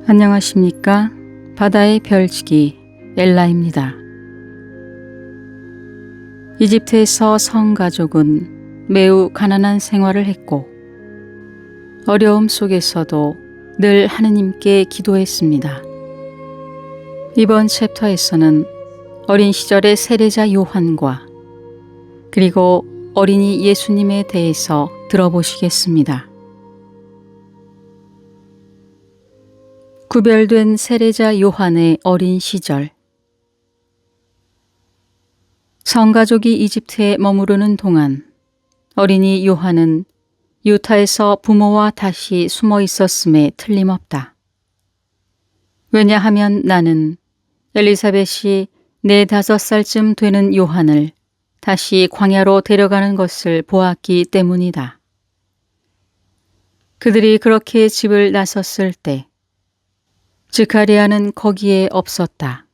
안녕하십니까? 바다의 별치기 엘라입니다. 이집트에서 성가족은 매우 가난한 생활을 했고 어려움 속에서도 늘 하느님께 기도했습니다. 이번 챕터에서는 어린 시절의 세례자 요한과 그리고 어린이 예수님에 대해서 들어보시겠습니다. 구별된 세례자 요한의 어린 시절. 성가족이 이집트에 머무르는 동안 어린이 요한은 유타에서 부모와 다시 숨어 있었음에 틀림없다. 왜냐하면 나는 엘리사벳이 4-5살쯤 되는 요한을 다시 광야로 데려가는 것을 보았기 때문이다. 그들이 그렇게 집을 나섰을 때 스가랴는 거기에 없었다.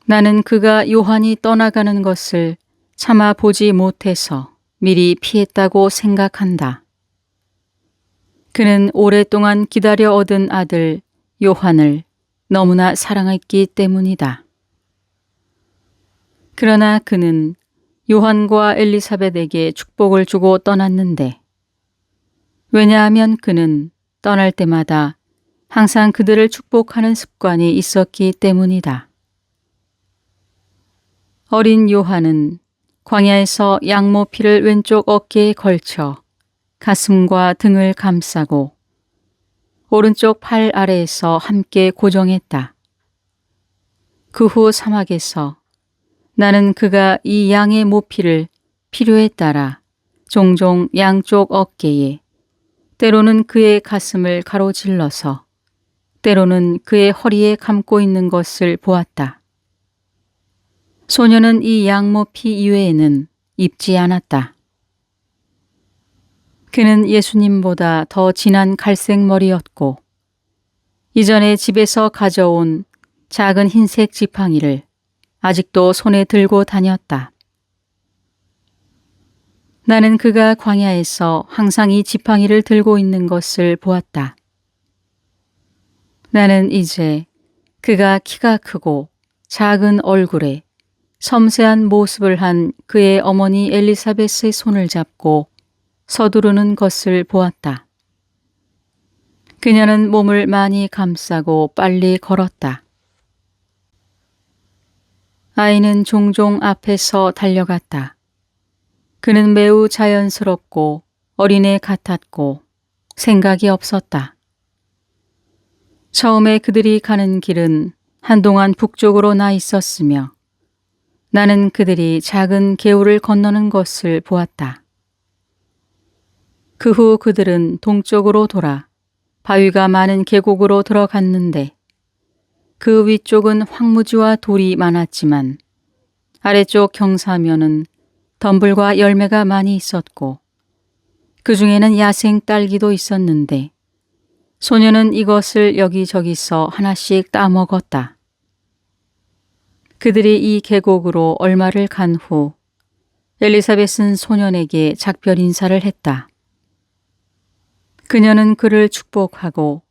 나는 그가 요한이 떠나가는 것을 차마 보지 못해서 미리 피했다고 생각한다. 그는 오랫동안 기다려 얻은 아들 요한을 너무나 사랑했기 때문이다. 그러나 그는 요한과 엘리사벳에게 축복을 주고 떠났는데, 왜냐하면 그는 떠날 때마다 항상 그들을 축복하는 습관이 있었기 때문이다. 어린 요한은 광야에서 양모 피를 왼쪽 어깨에 걸쳐 가슴과 등을 감싸고 오른쪽 팔 아래에서 함께 고정했다. 그 후 사막에서 나는 그가 이 양의 모피를 필요에 따라 종종 양쪽 어깨에, 때로는 그의 가슴을 가로질러서 때로는 그의 허리에 감고 있는 것을 보았다. 소녀는 이 양모피 이외에는 입지 않았다. 그는 예수님보다 더 진한 갈색 머리였고 이전에 집에서 가져온 작은 흰색 지팡이를 아직도 손에 들고 다녔다. 나는 그가 광야에서 항상 이 지팡이를 들고 있는 것을 보았다. 나는 이제 그가 키가 크고 작은 얼굴에 섬세한 모습을 한 그의 어머니 엘리사벳의 손을 잡고 서두르는 것을 보았다. 그녀는 몸을 많이 감싸고 빨리 걸었다. 아이는 종종 앞에서 달려갔다. 그는 매우 자연스럽고 어린애 같았고 생각이 없었다. 처음에 그들이 가는 길은 한동안 북쪽으로 나 있었으며 나는 그들이 작은 개울을 건너는 것을 보았다. 그 후 그들은 동쪽으로 돌아 바위가 많은 계곡으로 들어갔는데 그 위쪽은 황무지와 돌이 많았지만 아래쪽 경사면은 덤불과 열매가 많이 있었고 그 중에는 야생 딸기도 있었는데 소녀는 이것을 여기저기서 하나씩 따먹었다. 그들이 이 계곡으로 얼마를 간 후 엘리사벳은 소년에게 작별 인사를 했다. 그녀는 그를 축복하고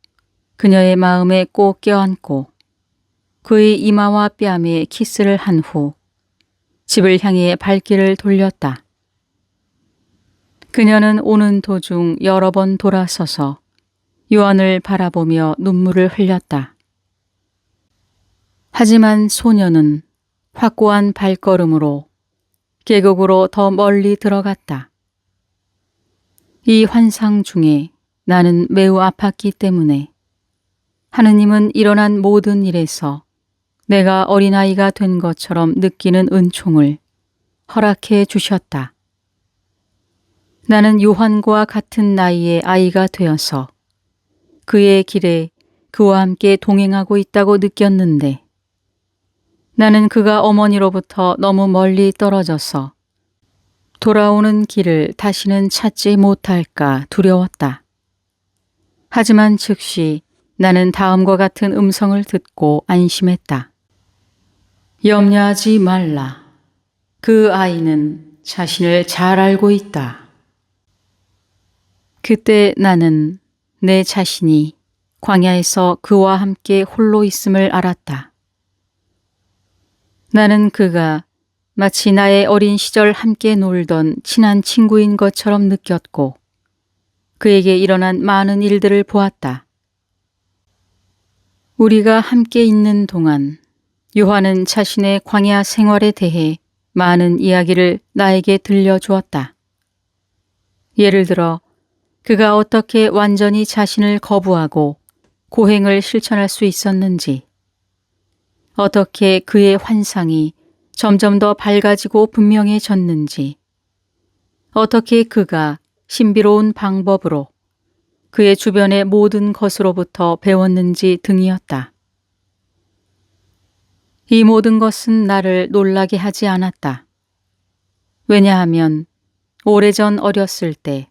그녀의 마음에 꼭 껴안고 그의 이마와 뺨에 키스를 한 후 집을 향해 발길을 돌렸다. 그녀는 오는 도중 여러 번 돌아서서 요한을 바라보며 눈물을 흘렸다. 하지만 소녀는 확고한 발걸음으로 계곡으로 더 멀리 들어갔다. 이 환상 중에 나는 매우 아팠기 때문에 하느님은 일어난 모든 일에서 내가 어린아이가 된 것처럼 느끼는 은총을 허락해 주셨다. 나는 요한과 같은 나이의 아이가 되어서 그의 길에 그와 함께 동행하고 있다고 느꼈는데 나는 그가 어머니로부터 너무 멀리 떨어져서 돌아오는 길을 다시는 찾지 못할까 두려웠다. 하지만 즉시 나는 다음과 같은 음성을 듣고 안심했다. 염려하지 말라. 그 아이는 자신을 잘 알고 있다. 그때 나는 내 자신이 광야에서 그와 함께 홀로 있음을 알았다. 나는 그가 마치 나의 어린 시절 함께 놀던 친한 친구인 것처럼 느꼈고 그에게 일어난 많은 일들을 보았다. 우리가 함께 있는 동안 요한은 자신의 광야 생활에 대해 많은 이야기를 나에게 들려주었다. 예를 들어 그가 어떻게 완전히 자신을 거부하고 고행을 실천할 수 있었는지, 어떻게 그의 환상이 점점 더 밝아지고 분명해졌는지, 어떻게 그가 신비로운 방법으로 그의 주변의 모든 것으로부터 배웠는지 등이었다. 이 모든 것은 나를 놀라게 하지 않았다. 왜냐하면 오래전 어렸을 때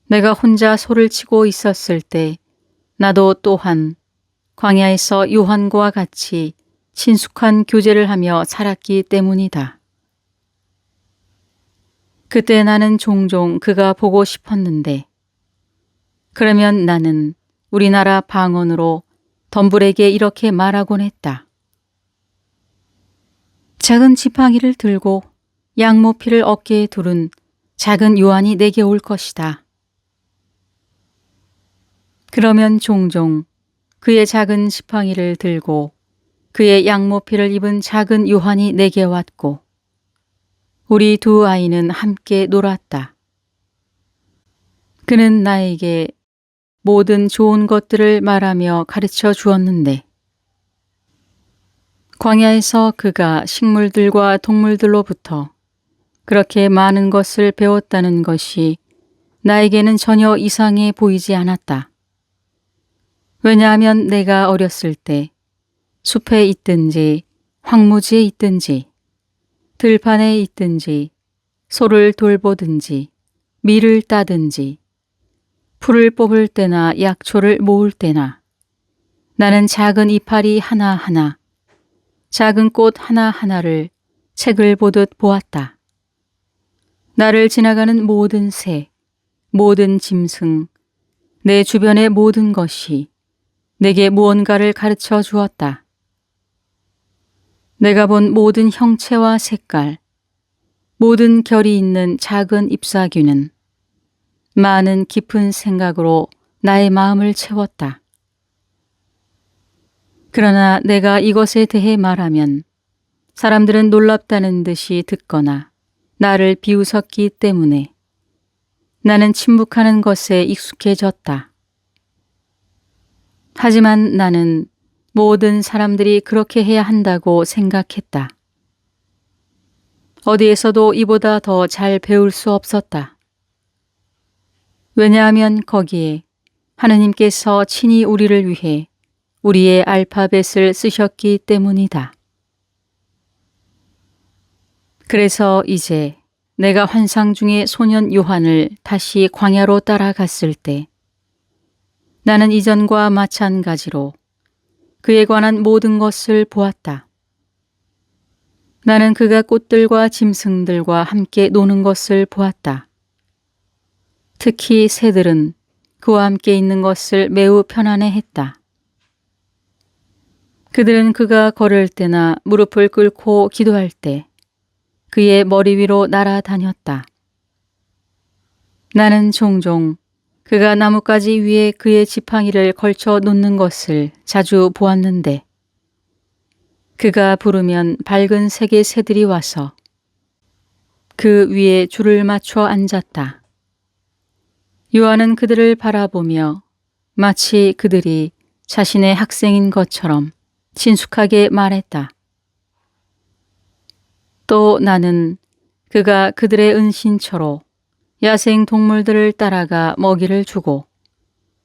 내가 혼자 소를 치고 있었을 때 나도 또한 광야에서 요한과 같이 친숙한 교제를 하며 살았기 때문이다. 그때 나는 종종 그가 보고 싶었는데 그러면 나는 우리나라 방언으로 덤불에게 이렇게 말하곤 했다. 작은 지팡이를 들고 양모피를 어깨에 두른 작은 요한이 내게 올 것이다. 그러면 종종 그의 작은 지팡이를 들고 그의 양모피를 입은 작은 요한이 내게 왔고 우리 두 아이는 함께 놀았다. 그는 나에게 모든 좋은 것들을 말하며 가르쳐 주었는데 광야에서 그가 식물들과 동물들로부터 그렇게 많은 것을 배웠다는 것이 나에게는 전혀 이상해 보이지 않았다. 왜냐하면 내가 어렸을 때 숲에 있든지 황무지에 있든지 들판에 있든지 소를 돌보든지 밀을 따든지 풀을 뽑을 때나 약초를 모을 때나 나는 작은 이파리 하나하나 작은 꽃 하나하나를 책을 보듯 보았다. 나를 지나가는 모든 새, 모든 짐승, 내 주변의 모든 것이 내게 무언가를 가르쳐 주었다. 내가 본 모든 형체와 색깔, 모든 결이 있는 작은 잎사귀는 많은 깊은 생각으로 나의 마음을 채웠다. 그러나 내가 이것에 대해 말하면 사람들은 놀랍다는 듯이 듣거나 나를 비웃었기 때문에 나는 침묵하는 것에 익숙해졌다. 하지만 나는 모든 사람들이 그렇게 해야 한다고 생각했다. 어디에서도 이보다 더 잘 배울 수 없었다. 왜냐하면 거기에 하느님께서 친히 우리를 위해 우리의 알파벳을 쓰셨기 때문이다. 그래서 이제 내가 환상 중에 소년 요한을 다시 광야로 따라갔을 때 나는 이전과 마찬가지로 그에 관한 모든 것을 보았다. 나는 그가 꽃들과 짐승들과 함께 노는 것을 보았다. 특히 새들은 그와 함께 있는 것을 매우 편안해했다. 그들은 그가 걸을 때나 무릎을 꿇고 기도할 때 그의 머리 위로 날아다녔다. 나는 종종 그가 나뭇가지 위에 그의 지팡이를 걸쳐 놓는 것을 자주 보았는데 그가 부르면 밝은 색의 새들이 와서 그 위에 줄을 맞춰 앉았다. 요한은 그들을 바라보며 마치 그들이 자신의 학생인 것처럼 친숙하게 말했다. 또 나는 그가 그들의 은신처로 야생 동물들을 따라가 먹이를 주고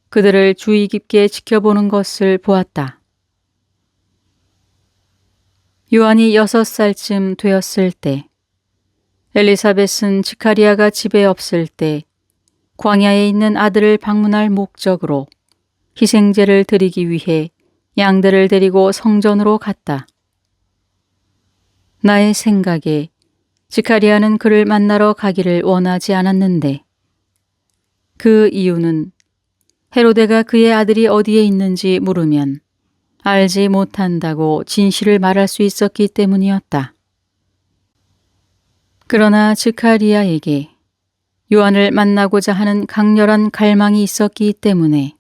그들을 주의 깊게 지켜보는 것을 보았다. 요한이 6살쯤 되었을 때 엘리사벳은 지카리아가 집에 없을 때 광야에 있는 아들을 방문할 목적으로 희생제를 드리기 위해 양들을 데리고 성전으로 갔다. 나의 생각에 지카리아는 그를 만나러 가기를 원하지 않았는데 그 이유는 헤로데가 그의 아들이 어디에 있는지 물으면 알지 못한다고 진실을 말할 수 있었기 때문이었다. 그러나 즈카리아에게 요한을 만나고자 하는 강렬한 갈망이 있었기 때문에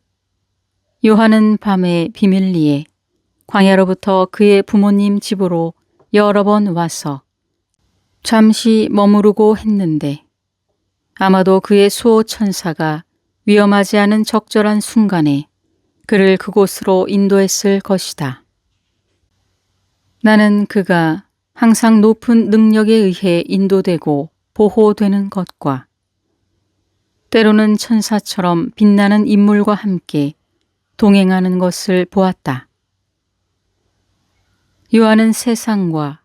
요한은 밤에 비밀리에 광야로부터 그의 부모님 집으로 여러 번 와서 잠시 머무르고 했는데 아마도 그의 수호 천사가 위험하지 않은 적절한 순간에 그를 그곳으로 인도했을 것이다. 나는 그가 항상 높은 능력에 의해 인도되고 보호되는 것과 때로는 천사처럼 빛나는 인물과 함께 동행하는 것을 보았다. 요한은 세상과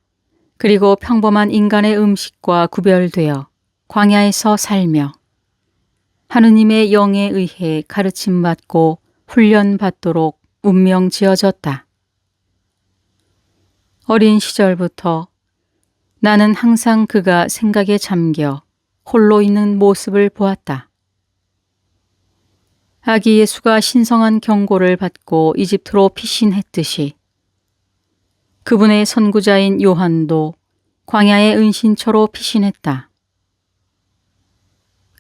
그리고 평범한 인간의 음식과 구별되어 광야에서 살며 하느님의 영에 의해 가르침받고 훈련받도록 운명 지어졌다. 어린 시절부터 나는 항상 그가 생각에 잠겨 홀로 있는 모습을 보았다. 아기 예수가 신성한 경고를 받고 이집트로 피신했듯이 그분의 선구자인 요한도 광야의 은신처로 피신했다.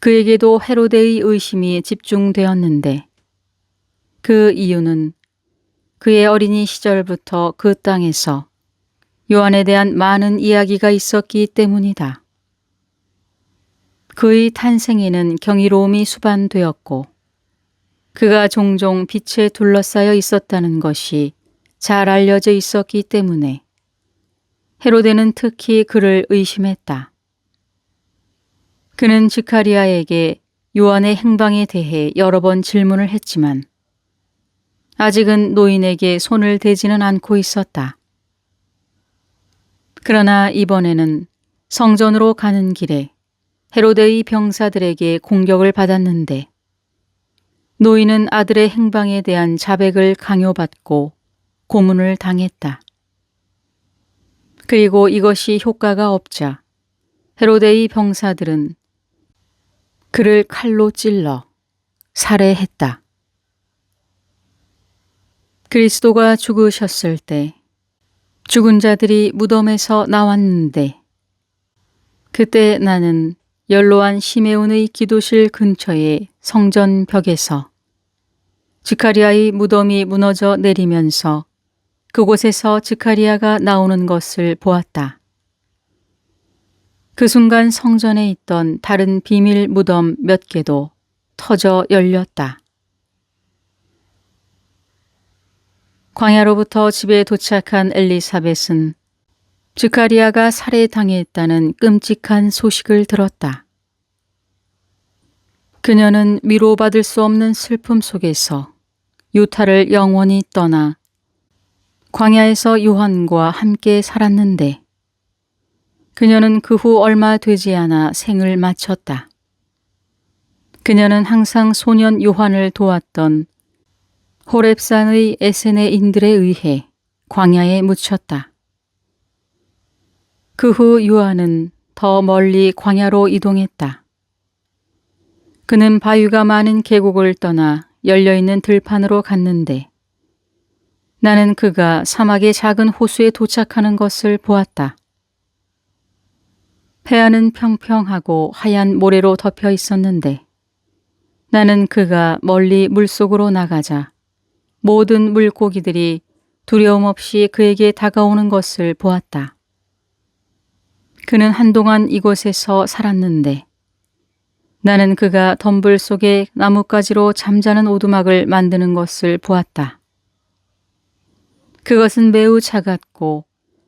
그에게도 헤로데의 의심이 집중되었는데 그 이유는 그의 어린이 시절부터 그 땅에서 요한에 대한 많은 이야기가 있었기 때문이다. 그의 탄생에는 경이로움이 수반되었고 그가 종종 빛에 둘러싸여 있었다는 것이 잘 알려져 있었기 때문에 헤로데는 특히 그를 의심했다. 그는 즈카리아에게 요한의 행방에 대해 여러 번 질문을 했지만 아직은 노인에게 손을 대지는 않고 있었다. 그러나 이번에는 성전으로 가는 길에 헤로데의 병사들에게 공격을 받았는데 노인은 아들의 행방에 대한 자백을 강요받고 고문을 당했다. 그리고 이것이 효과가 없자 헤로데의 병사들은 그를 칼로 찔러 살해했다. 그리스도가 죽으셨을 때 죽은 자들이 무덤에서 나왔는데 그때 나는 연로한 시메온의 기도실 근처의 성전 벽에서 즈카리아의 무덤이 무너져 내리면서 그곳에서 즈카리아가 나오는 것을 보았다. 그 순간 성전에 있던 다른 비밀 무덤 몇 개도 터져 열렸다. 광야로부터 집에 도착한 엘리사벳은 즈카리아가 살해당했다는 끔찍한 소식을 들었다. 그녀는 위로받을 수 없는 슬픔 속에서 유타를 영원히 떠나 광야에서 요한과 함께 살았는데 그녀는 그 후 얼마 되지 않아 생을 마쳤다. 그녀는 항상 소년 요한을 도왔던 호렙산의 에세네인들에 의해 광야에 묻혔다. 그 후 요한은 더 멀리 광야로 이동했다. 그는 바위가 많은 계곡을 떠나 열려있는 들판으로 갔는데 나는 그가 사막의 작은 호수에 도착하는 것을 보았다. 해안은 평평하고 하얀 모래로 덮여 있었는데 나는 그가 멀리 물속으로 나가자 모든 물고기들이 두려움 없이 그에게 다가오는 것을 보았다. 그는 한동안 이곳에서 살았는데 나는 그가 덤불 속에 나뭇가지로 잠자는 오두막을 만드는 것을 보았다. 그것은 매우 작았고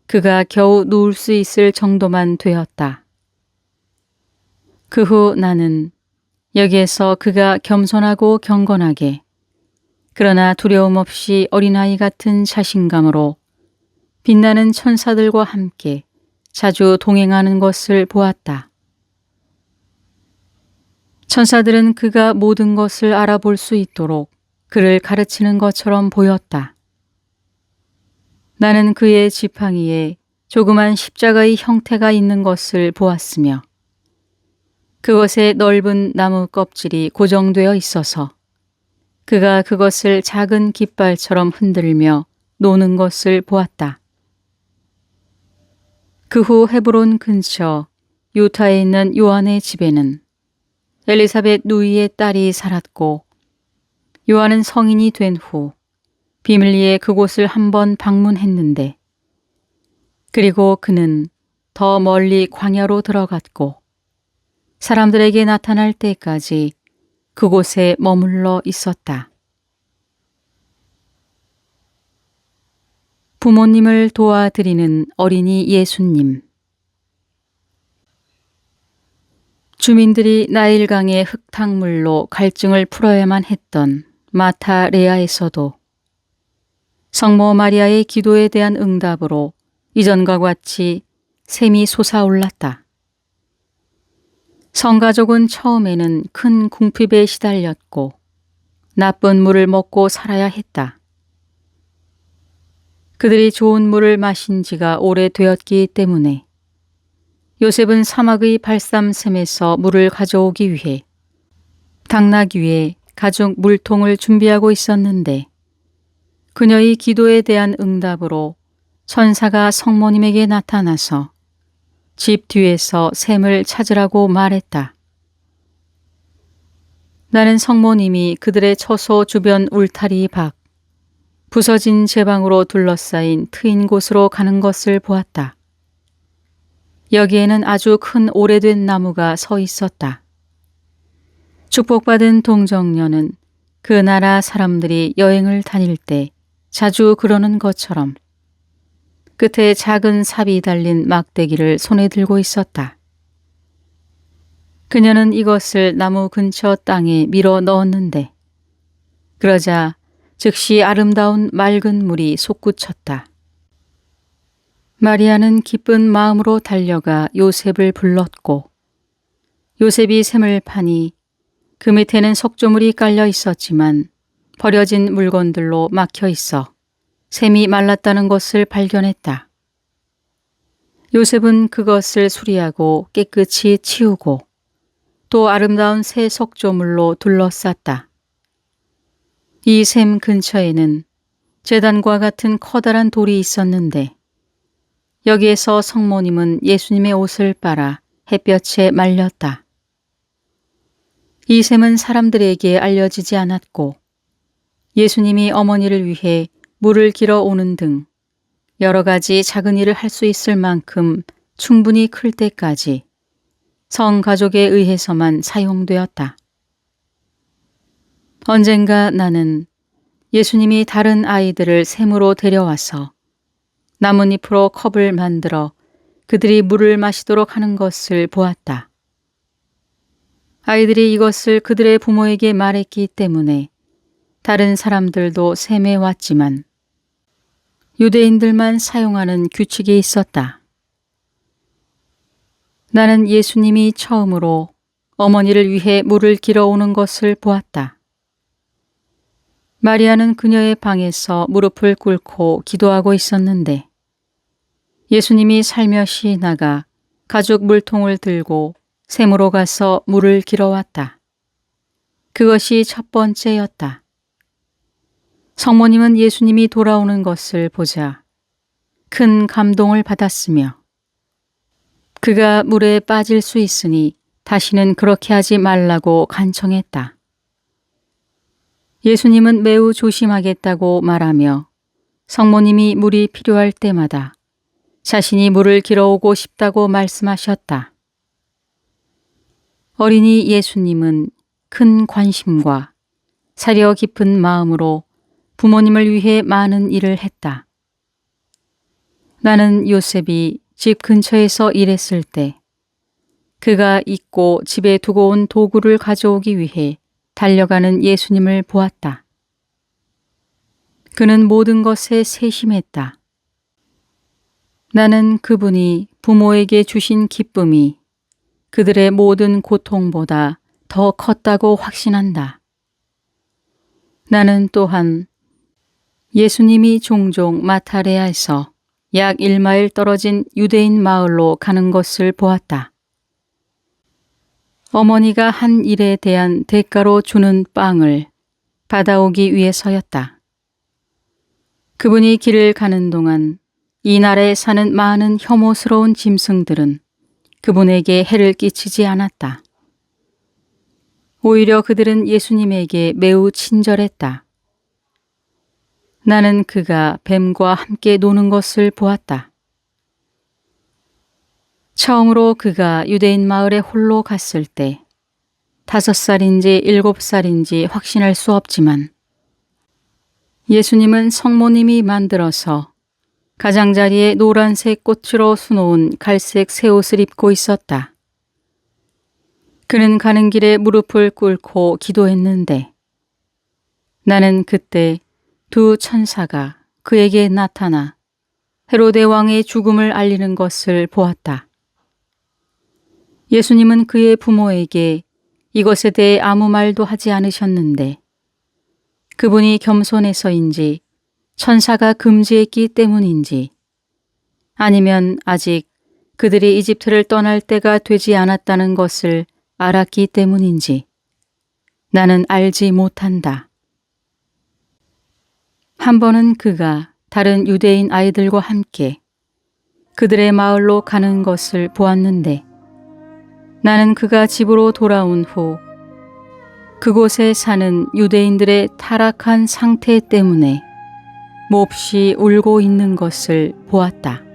그가 겨우 누울 수 있을 정도만 되었다. 그 후 나는 여기에서 그가 겸손하고 경건하게 그러나 두려움 없이 어린아이 같은 자신감으로 빛나는 천사들과 함께 자주 동행하는 것을 보았다. 천사들은 그가 모든 것을 알아볼 수 있도록 그를 가르치는 것처럼 보였다. 나는 그의 지팡이에 조그만 십자가의 형태가 있는 것을 보았으며 그것에 넓은 나무 껍질이 고정되어 있어서 그가 그것을 작은 깃발처럼 흔들며 노는 것을 보았다. 그 후 헤브론 근처 유타에 있는 요한의 집에는 엘리사벳 누이의 딸이 살았고, 요한은 성인이 된 후 비밀리에 그곳을 한번 방문했는데, 그리고 그는 더 멀리 광야로 들어갔고 사람들에게 나타날 때까지 그곳에 머물러 있었다. 부모님을 도와드리는 어린이 예수님. 주민들이 나일강의 흙탕물로 갈증을 풀어야만 했던 마타 레아에서도 성모 마리아의 기도에 대한 응답으로 이전과 같이 샘이 솟아올랐다. 성가족은 처음에는 큰 궁핍에 시달렸고 나쁜 물을 먹고 살아야 했다. 그들이 좋은 물을 마신 지가 오래되었기 때문에 요셉은 사막의 발삼샘에서 물을 가져오기 위해 당나귀 위에 가죽 물통을 준비하고 있었는데, 그녀의 기도에 대한 응답으로 천사가 성모님에게 나타나서 집 뒤에서 샘을 찾으라고 말했다. 나는 성모님이 그들의 처소 주변 울타리 밖 부서진 제방으로 둘러싸인 트인 곳으로 가는 것을 보았다. 여기에는 아주 큰 오래된 나무가 서 있었다. 축복받은 동정녀는 그 나라 사람들이 여행을 다닐 때 자주 그러는 것처럼 끝에 작은 삽이 달린 막대기를 손에 들고 있었다. 그녀는 이것을 나무 근처 땅에 밀어 넣었는데, 그러자 즉시 아름다운 맑은 물이 솟구쳤다. 마리아는 기쁜 마음으로 달려가 요셉을 불렀고, 요셉이 샘을 파니 그 밑에는 석조물이 깔려 있었지만 버려진 물건들로 막혀 있어 샘이 말랐다는 것을 발견했다. 요셉은 그것을 수리하고 깨끗이 치우고 또 아름다운 새 석조물로 둘러쌌다. 이 샘 근처에는 제단과 같은 커다란 돌이 있었는데, 여기에서 성모님은 예수님의 옷을 빨아 햇볕에 말렸다. 이 샘은 사람들에게 알려지지 않았고, 예수님이 어머니를 위해 물을 길어 오는 등 여러 가지 작은 일을 할 수 있을 만큼 충분히 클 때까지 성가족에 의해서만 사용되었다. 언젠가 나는 예수님이 다른 아이들을 샘으로 데려와서 나뭇잎으로 컵을 만들어 그들이 물을 마시도록 하는 것을 보았다. 아이들이 이것을 그들의 부모에게 말했기 때문에 다른 사람들도 샘에 왔지만 유대인들만 사용하는 규칙이 있었다. 나는 예수님이 처음으로 어머니를 위해 물을 길어오는 것을 보았다. 마리아는 그녀의 방에서 무릎을 꿇고 기도하고 있었는데, 예수님이 살며시 나가 가죽 물통을 들고 샘으로 가서 물을 길어왔다. 그것이 첫 번째였다. 성모님은 예수님이 돌아오는 것을 보자 큰 감동을 받았으며, 그가 물에 빠질 수 있으니 다시는 그렇게 하지 말라고 간청했다. 예수님은 매우 조심하겠다고 말하며 성모님이 물이 필요할 때마다 자신이 물을 길어오고 싶다고 말씀하셨다. 어린이 예수님은 큰 관심과 사려 깊은 마음으로 부모님을 위해 많은 일을 했다. 나는 요셉이 집 근처에서 일했을 때 그가 잊고 집에 두고 온 도구를 가져오기 위해 달려가는 예수님을 보았다. 그는 모든 것에 세심했다. 나는 그분이 부모에게 주신 기쁨이 그들의 모든 고통보다 더 컸다고 확신한다. 나는 또한 예수님이 종종 마타레아에서 약 1마일 떨어진 유대인 마을로 가는 것을 보았다. 어머니가 한 일에 대한 대가로 주는 빵을 받아오기 위해서였다. 그분이 길을 가는 동안 이 나라에 사는 많은 혐오스러운 짐승들은 그분에게 해를 끼치지 않았다. 오히려 그들은 예수님에게 매우 친절했다. 나는 그가 뱀과 함께 노는 것을 보았다. 처음으로 그가 유대인 마을에 홀로 갔을 때 5살인지 7살인지 확신할 수 없지만 예수님은 성모님이 만들어서 가장자리에 노란색 꽃으로 수놓은 갈색 새 옷을 입고 있었다. 그는 가는 길에 무릎을 꿇고 기도했는데 나는 그때 두 천사가 그에게 나타나 헤로데 왕의 죽음을 알리는 것을 보았다. 예수님은 그의 부모에게 이것에 대해 아무 말도 하지 않으셨는데 그분이 겸손해서인지 천사가 금지했기 때문인지 아니면 아직 그들이 이집트를 떠날 때가 되지 않았다는 것을 알았기 때문인지 나는 알지 못한다. 한 번은 그가 다른 유대인 아이들과 함께 그들의 마을로 가는 것을 보았는데 나는 그가 집으로 돌아온 후 그곳에 사는 유대인들의 타락한 상태 때문에 몹시 울고 있는 것을 보았다.